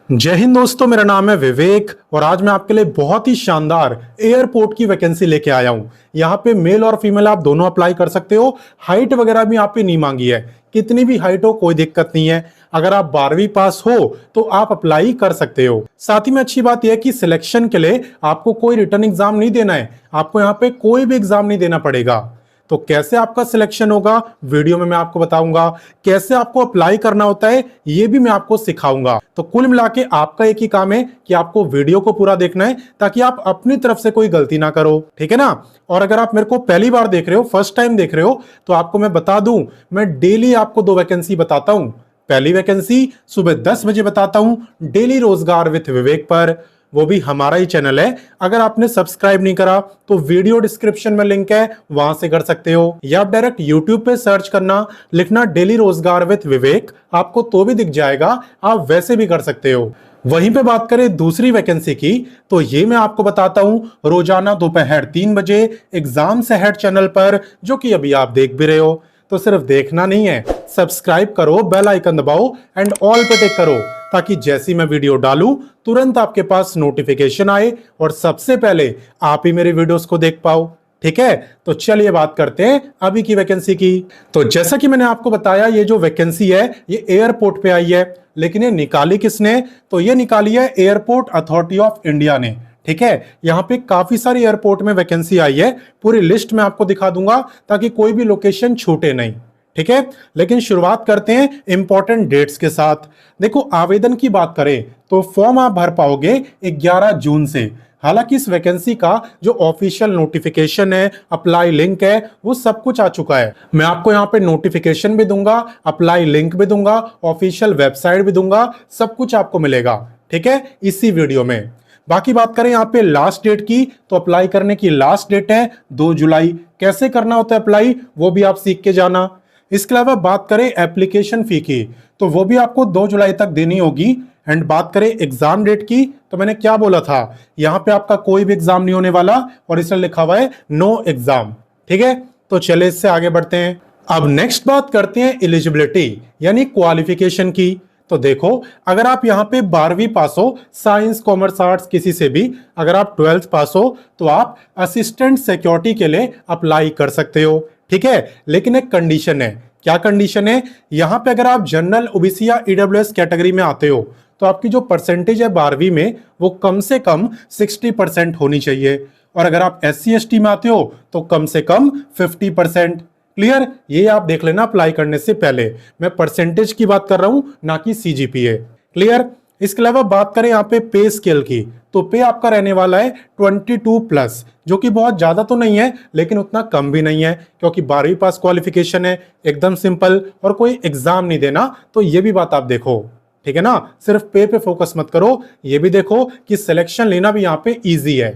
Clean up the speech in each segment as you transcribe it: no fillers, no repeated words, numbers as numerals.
जय हिंद दोस्तों, मेरा नाम है विवेक और आज मैं आपके लिए बहुत ही शानदार एयरपोर्ट की वैकेंसी लेके आया हूं। यहाँ पे मेल और फीमेल आप दोनों अप्लाई कर सकते हो। हाइट वगैरह भी यहाँ पे नहीं मांगी है, कितनी भी हाइट हो कोई दिक्कत नहीं है। अगर आप 12वीं पास हो तो आप अप्लाई कर सकते हो। साथ ही में अच्छी बात यह है कि सिलेक्शन के लिए आपको कोई रिटर्न एग्जाम नहीं देना है, आपको यहाँ पे कोई भी एग्जाम नहीं देना पड़ेगा। तो कैसे आपका सिलेक्शन होगा वीडियो में मैं आपको बताऊंगा, कैसे आपको अप्लाई करना होता है ये भी मैं आपको सिखाऊंगा। तो कुल मिला के आपका एक ही काम है कि आपको वीडियो को पूरा देखना है ताकि आप अपनी तरफ से कोई गलती ना करो, ठीक है ना। और अगर आप मेरे को पहली बार देख रहे हो, फर्स्ट टाइम देख रहे हो, तो आपको मैं बता दूं, मैं डेली आपको 2 वैकेंसी बताता हूं। पहली वैकेंसी सुबह 10 बजे बताता हूं डेली रोजगार विथ विवेक पर, वो भी हमारा ही चैनल है। अगर आपने सब्सक्राइब नहीं करा तो वीडियो डिस्क्रिप्शन में लिंक है, वहां से कर सकते हो, या आप डायरेक्ट यूट्यूब पे सर्च करना, लिखना डेली रोजगार विथ विवेक, आपको तो भी दिख जाएगा, आप वैसे भी कर सकते हो। वहीं पे बात करें दूसरी वैकेंसी की, तो ये मैं आपको बताता हूं रोजाना दोपहर 3 बजे एग्जाम से हेड चैनल पर, जो कि अभी आप देख भी रहे हो। तो सिर्फ देखना नहीं है, सब्सक्राइब करो, बेल आइकन दबाओ एंड ऑल पे टिक करो, ताकि जैसी मैं वीडियो डालूं तुरंत आपके पास नोटिफिकेशन आए और सबसे पहले आप ही मेरे वीडियोस को देख पाओ, ठीक है। तो चलिए बात करते हैं अभी की वैकेंसी की। तो जैसा कि मैंने आपको बताया, ये जो वैकेंसी है ये एयरपोर्ट पे आई है, लेकिन ये निकाली किसने? तो ये निकाली है एयरपोर्ट अथॉरिटी ऑफ इंडिया ने, ठीक है। यहाँ पे काफी सारी एयरपोर्ट में वैकेंसी आई है, पूरी लिस्ट मैं आपको दिखा दूंगा ताकि कोई भी लोकेशन छूटे नहीं, ठीक है। लेकिन शुरुआत करते हैं इंपॉर्टेंट डेट्स के साथ। देखो, आवेदन की बात करें तो फॉर्म आप भर पाओगे 11 जून से। हालांकि इस वैकेंसी का जो ऑफिशियल नोटिफिकेशन है, अप्लाई लिंक है, वो सब कुछ आ चुका है। मैं आपको यहाँ पे नोटिफिकेशन भी दूंगा, अप्लाई लिंक भी दूंगा, ऑफिशियल वेबसाइट भी दूंगा, सब कुछ आपको मिलेगा, ठीक है, इसी वीडियो में। बाकी बात करें यहाँ पे लास्ट डेट की, तो अप्लाई करने की लास्ट डेट है 2 जुलाई। कैसे करना होता है अप्लाई वो भी आप सीख के जाना। इसके अलावा बात करें एप्लीकेशन फी की, तो वो भी आपको 2 जुलाई तक देनी होगी। एंड बात करें एग्जाम डेट की, तो मैंने क्या बोला था, यहाँ पे आपका कोई भी एग्जाम नहीं होने वाला और इसमें लिखा हुआ है नो एग्जाम, ठीक है। तो चले इससे आगे बढ़ते हैं। अब नेक्स्ट बात करते हैं एलिजिबिलिटी यानी क्वालिफिकेशन की। तो देखो, अगर आप यहाँ पे 12वीं पास हो, साइंस कॉमर्स आर्ट्स किसी से भी, अगर आप 12th पास हो तो आप असिस्टेंट सिक्योरिटी के लिए अप्लाई कर सकते हो, ठीक है। लेकिन एक कंडीशन है। क्या कंडीशन है? यहाँ पे अगर आप जनरल, ओबीसी या ईडब्ल्यूएस कैटेगरी में आते हो तो आपकी जो परसेंटेज है 12वीं में वो कम से कम 60% होनी चाहिए, और अगर आप SC ST में आते हो तो कम से कम 50%। क्लियर? ये आप देख लेना अप्लाई करने से पहले। मैं परसेंटेज की बात कर रहा हूं, ना कि CGPA। क्लियर? इसके अलावा बात करें यहाँ पे पे स्केल की, तो पे आपका रहने वाला है 22+, जो कि बहुत ज्यादा तो नहीं है लेकिन उतना कम भी नहीं है, क्योंकि 12वीं पास क्वालिफिकेशन है, एकदम सिंपल, और कोई एग्जाम नहीं देना। तो ये भी बात आप देखो, ठीक है ना। सिर्फ पे फोकस मत करो, ये भी देखो कि सिलेक्शन लेना भी यहाँ पे ईजी है,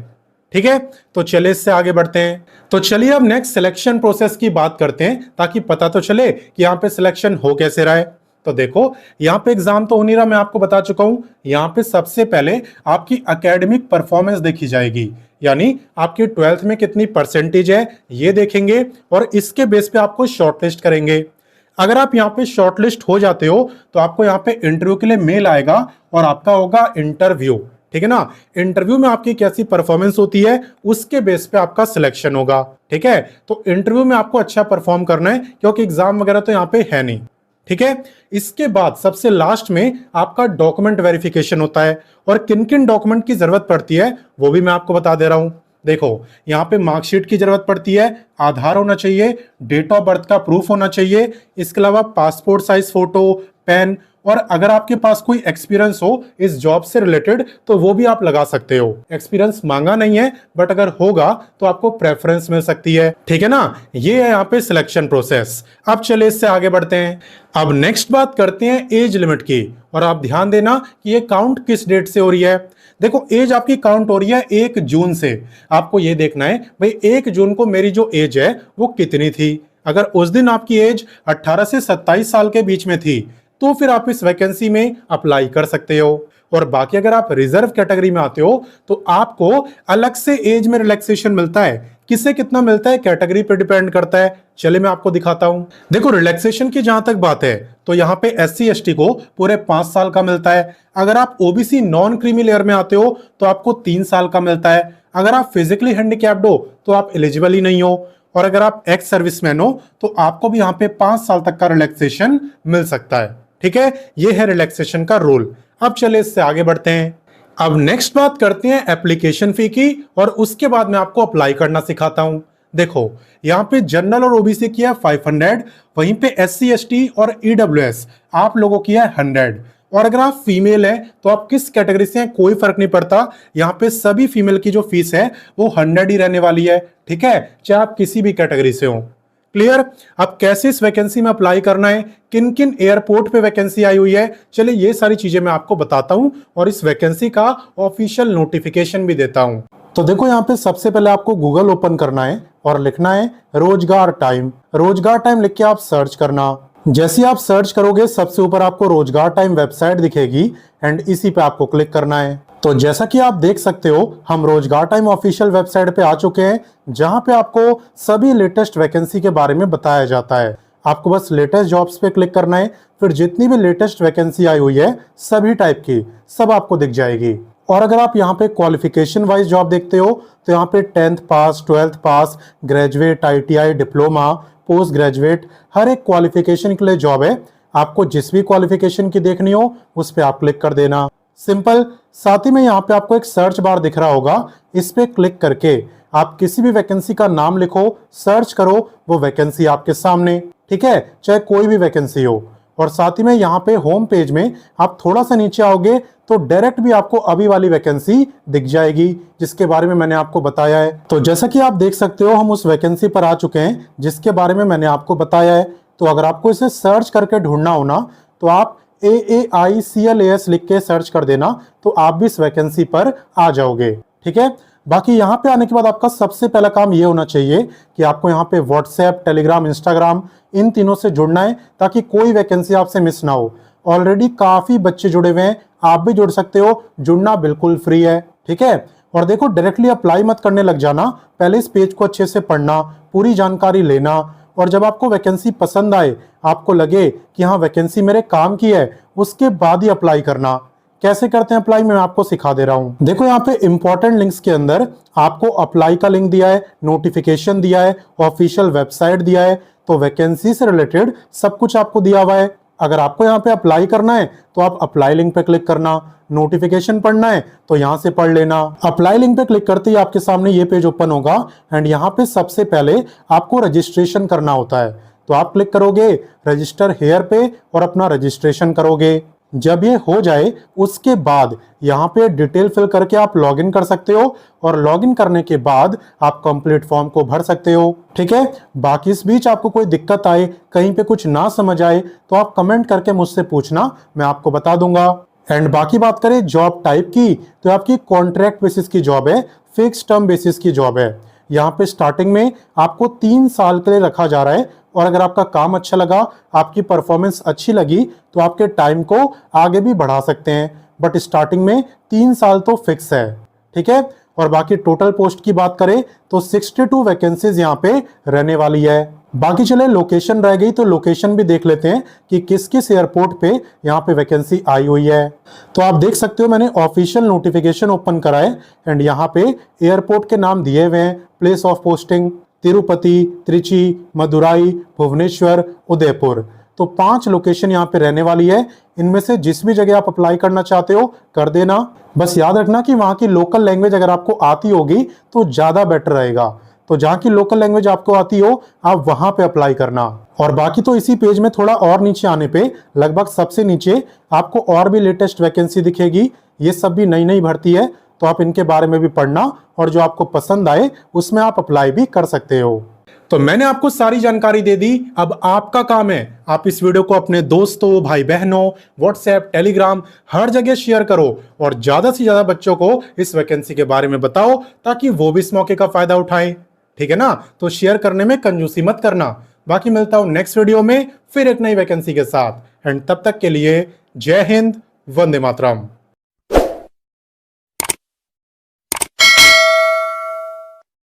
ठीक है। तो चलिए इससे आगे बढ़ते हैं। तो चलिए अब नेक्स्ट सिलेक्शन प्रोसेस की बात करते हैं, ताकि पता तो चले कि यहाँ पे सिलेक्शन हो कैसे रहा है। तो देखो, यहाँ पे एग्जाम तो हो नहीं रहा, मैं आपको बता चुका हूं। यहाँ पे सबसे पहले आपकी एकेडमिक परफॉर्मेंस देखी जाएगी, यानी आपकी 12th में कितनी परसेंटेज है ये देखेंगे, और इसके बेस पे आपको शॉर्टलिस्ट करेंगे। अगर आप यहाँ पे शॉर्टलिस्ट हो जाते हो तो आपको यहाँ पे इंटरव्यू के लिए मेल आएगा और आपका होगा इंटरव्यू, ठीक है ना। इंटरव्यू में आपकी कैसी परफॉर्मेंस होती है उसके बेस पे आपका सिलेक्शन होगा, ठीक है। तो इंटरव्यू में आपको अच्छा परफॉर्म करना है, क्योंकि एग्जाम वगैरह तो यहाँ पे है नहीं, ठीक है। इसके बाद सबसे लास्ट में आपका डॉक्यूमेंट वेरिफिकेशन होता है, और किन किन डॉक्यूमेंट की जरूरत पड़ती है वो भी मैं आपको बता दे रहा हूं। देखो, यहाँ पे मार्कशीट की जरूरत पड़ती है, आधार होना चाहिए, डेट ऑफ बर्थ का प्रूफ होना चाहिए, इसके अलावा पासपोर्ट साइज फोटो, पेन, और अगर आपके पास कोई एक्सपीरियंस हो इस जॉब से रिलेटेड तो वो भी आप लगा सकते हो। एक्सपीरियंस मांगा नहीं है, बट अगर होगा तो आपको प्रेफरेंस मिल सकती है, ठीक है ना। ये है यहाँ पे सिलेक्शन प्रोसेस। अब चले इससे आगे बढ़ते हैं। अब नेक्स्ट बात करते हैं एज लिमिट की, और आप ध्यान देना कि ये काउंट किस डेट से हो रही है। देखो, एज आपकी काउंट हो रही है 1 जून से। आपको ये देखना है भाई 1 जून को मेरी जो एज है वो कितनी थी। अगर उस दिन आपकी एज 18 से 27 साल के बीच में थी तो फिर आप इस वैकेंसी में अप्लाई कर सकते हो। और बाकी अगर आप रिजर्व कैटेगरी में आते हो तो आपको अलग से एज में रिलैक्सेशन मिलता है। किससे कितना मिलता है कैटेगरी पे डिपेंड करता है। चलिए मैं आपको दिखाता हूं। देखो रिलैक्सेशन की जहां तक बात है तो यहाँ पे SC ST को पूरे 5 साल का मिलता है। अगर आप OBC नॉन क्रीमी लेयर में आते हो तो आपको 3 साल का मिलता है। अगर आप फिजिकली हैंडीकैप्ड हो तो आप एलिजिबल ही नहीं हो, और अगर आप एक्स सर्विसमैन हो तो आपको भी यहाँ पे 5 साल तक का रिलैक्सेशन मिल सकता है। ठीक है, ये है रिलैक्सेशन का रूल। अब चले इससे आगे बढ़ते हैं। अब नेक्स्ट बात करते हैं एप्लीकेशन फी की, और उसके बाद मैं आपको अप्लाई करना सिखाता हूं। देखो यहाँ पे जनरल और OBC की है 500, वहीं पे SC ST और EWS आप लोगों की है 100। और अगर आप फीमेल हैं तो आप किस कैटेगरी से हैं कोई फर्क नहीं पड़ता, यहाँ पे सभी फीमेल की जो फीस है वो 100 ही रहने वाली है। ठीक है, चाहे आप किसी भी कैटेगरी से हो। क्लियर? अब कैसे इस वैकेंसी में अप्लाई करना है, किन किन एयरपोर्ट पे वैकेंसी आई हुई है, चलिए ये सारी चीजें मैं आपको बताता हूं और इस वैकेंसी का ऑफिशियल नोटिफिकेशन भी देता हूं। तो देखो यहाँ पे सबसे पहले आपको गूगल ओपन करना है और लिखना है रोजगार टाइम। रोजगार टाइम लिख के आप सर्च करना। जैसे आप सर्च करोगे सबसे ऊपर आपको रोजगार टाइम वेबसाइट दिखेगी एंड इसी पे आपको क्लिक करना है। तो जैसा कि आप देख सकते हो हम रोजगार टाइम ऑफिशियल वेबसाइट पे आ चुके हैं, जहां पे आपको सभी लेटेस्ट वैकेंसी के बारे में बताया जाता है। आपको बस लेटेस्ट जॉब्स पे क्लिक करना है, फिर जितनी भी लेटेस्ट वैकेंसी आई हुई है सभी टाइप की सब आपको दिख जाएगी। और अगर आप यहाँ पे क्वालिफिकेशन वाइज जॉब देखते हो तो यहाँ पे 10th pass, 12th pass, graduate, ITI, diploma, post graduate, हर एक क्वालिफिकेशन के लिए जॉब है। आपको जिस भी क्वालिफिकेशन की देखनी हो उस पर आप क्लिक कर देना, सिंपल। साथ ही में यहाँ पे आपको एक सर्च बार दिख रहा होगा, इस पे क्लिक करके आप किसी भी वैकेंसी का नाम लिखो, सर्च करो, वो वैकेंसी आपके सामने। ठीक है, चाहे कोई भी वैकेंसी हो। और साथ ही में यहाँ पे होम पेज में आप थोड़ा सा नीचे आओगे तो डायरेक्ट भी आपको अभी वाली वैकेंसी दिख जाएगी जिसके बारे में मैंने आपको बताया है। तो जैसा कि आप देख सकते हो हम उस वैकेंसी पर आ चुके हैं जिसके बारे में मैंने आपको बताया है। तो अगर आपको इसे सर्च करके ढूंढना हो ना तो आप AAICLAS लिख के सर्च कर देना, तो आप भी इस वैकेंसी पर आ जाओगे। ठीक है, बाकी यहाँ पे आने के बाद आपका सबसे पहला काम ये होना चाहिए कि आपको यहाँ पे व्हाट्सएप, टेलीग्राम, इंस्टाग्राम इन तीनों से जुड़ना है ताकि कोई वैकेंसी आपसे मिस ना हो। ऑलरेडी काफी बच्चे जुड़े हुए हैं, आप भी जुड़ सकते हो, जुड़ना बिल्कुल फ्री है। ठीक है, और देखो डायरेक्टली अप्लाई मत करने लग जाना, पहले इस पेज को अच्छे से पढ़ना, पूरी जानकारी लेना, और जब आपको वैकेंसी पसंद आए, आपको लगे कि हाँ वैकेंसी मेरे काम की है, उसके बाद ही अप्लाई करना। कैसे करते हैं अप्लाई मैं आपको सिखा दे रहा हूं। देखो यहाँ पे इंपॉर्टेंट लिंक्स के अंदर आपको अप्लाई का लिंक दिया है, नोटिफिकेशन दिया है, ऑफिशियल वेबसाइट दिया है, तो वैकेंसी से रिलेटेड सब कुछ आपको दिया हुआ है। अगर आपको यहाँ पे अप्लाई करना है तो आप अप्लाई लिंक पे क्लिक करना, नोटिफिकेशन पढ़ना है तो यहाँ से पढ़ लेना। अप्लाई लिंक पे क्लिक करते ही आपके सामने ये पेज ओपन होगा एंड यहाँ पे सबसे पहले आपको रजिस्ट्रेशन करना होता है। तो आप क्लिक करोगे रजिस्टर हेयर पे और अपना रजिस्ट्रेशन करोगे। जब ये हो जाए उसके बाद यहाँ पे डिटेल फिल करके आप लॉगिन कर सकते हो, और लॉगिन करने के बाद आप कंप्लीट फॉर्म को भर सकते हो। ठीक है, बाकी इस बीच आपको कोई दिक्कत आए, कहीं पे कुछ ना समझ आए तो आप कमेंट करके मुझसे पूछना, मैं आपको बता दूंगा। एंड बाकी बात करें जॉब टाइप की, तो आपकी कॉन्ट्रैक्ट बेसिस की जॉब है, फिक्स टर्म बेसिस की जॉब है। यहाँ पे स्टार्टिंग में आपको 3 साल के लिए रखा जा रहा है, और अगर आपका काम अच्छा लगा, आपकी परफॉर्मेंस अच्छी लगी तो आपके टाइम को आगे भी बढ़ा सकते हैं, बट स्टार्टिंग में 3 साल तो फिक्स है। ठीक है, और बाकी टोटल पोस्ट की बात करें तो 62 वैकेंसीज यहाँ पे रहने वाली है। बाकी चले लोकेशन रह गई, तो लोकेशन भी देख लेते हैं कि किस किस एयरपोर्ट पे यहाँ पे वैकेंसी आई हुई है। तो आप देख सकते हो मैंने ऑफिशियल नोटिफिकेशन ओपन करा है एंड यहाँ पे एयरपोर्ट के नाम दिए हुए हैं, place of posting Tirupati, Trichy, Madurai, Bhubaneswar, Udaipur. तो 5 लोकेशन यहाँ पे रहने वाली है। इनमें से जिस भी जगह आप अप्लाई करना चाहते हो कर देना। बस याद रखना कि वहाँ की लोकल लैंग्वेज अगर आपको आती होगी तो ज़्यादा बेटर रहेगा। तो जहाँ की लोकल लैंग्वेज आपको आती हो आप वहाँ पे अप्लाई करना। और बाकी तो इसी पेज में थोड़ा और नीचे आने पे लगभग सबसे नीचे आपको और भी लेटेस्ट वैकेंसी दिखेगी। ये सब भी नई नई भर्ती है, तो आप इनके बारे में भी पढ़ना, और जो आपको पसंद आए उसमें आप अप्लाई भी कर सकते हो। तो मैंने आपको सारी जानकारी दे दी, अब आपका काम है आप इस वीडियो को अपने दोस्तों, भाई बहनों, व्हाट्सएप, टेलीग्राम हर जगह शेयर करो और ज्यादा से ज्यादा बच्चों को इस वैकेंसी के बारे में बताओ ताकि वो भी इस मौके का फायदा उठाएं। ठीक है ना, तो शेयर करने में कंजूसी मत करना। बाकी मिलता हूं नेक्स्ट वीडियो में फिर एक नई वैकेंसी के साथ, एंड तब तक के लिए जय हिंद, वंदे मातरम।